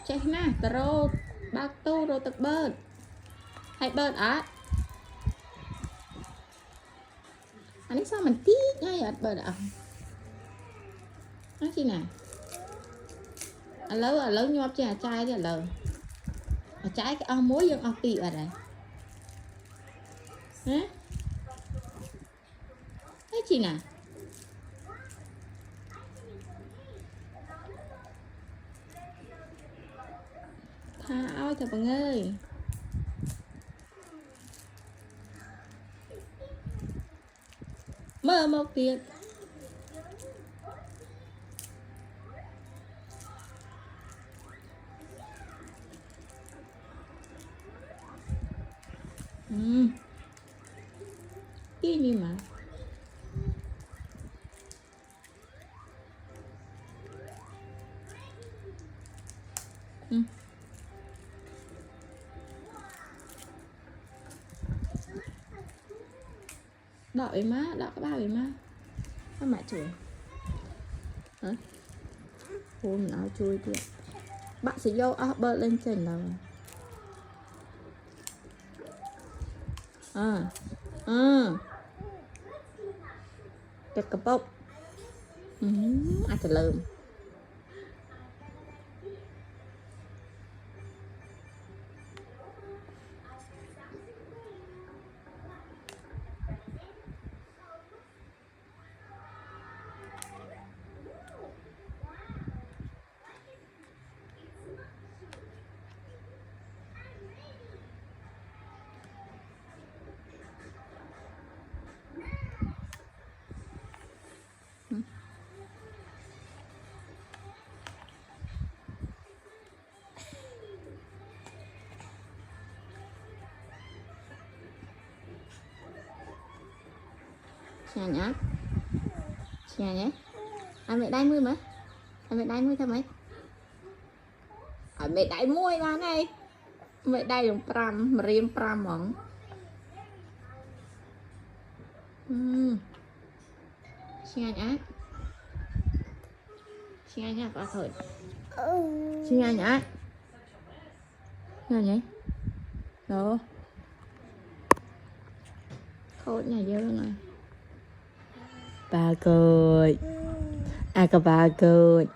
ចេះណាតរោបើកទូរោទឹកបឺតហើយបឺតអត់អានេះsao mình tí ngay ở bờ đảo nói chi nè ở lâu nhọp chè chai đi ở trái cái ông muối dương ông tị ở đây hả nói chi nè tha ơi thật bạn ơi mơ một tiệt cái gì mà đọ với má đọ cái bao với má sao mẹ chửi hả hôm nào chui kìa bạn sẽ vô bớt lên trên nào cái cặp bốc ai trả lơm nhà nhá nhà nhé anh mẹ đai mươi mà anh mẹ đai mươi thôi mấy mẹ đai môi ra này mẹ đai dùng pram mà riêng pram mỏng nhà nhá có thôi nhà nhá nhé đó thôi nhà dơ này ba cười ai có ba cười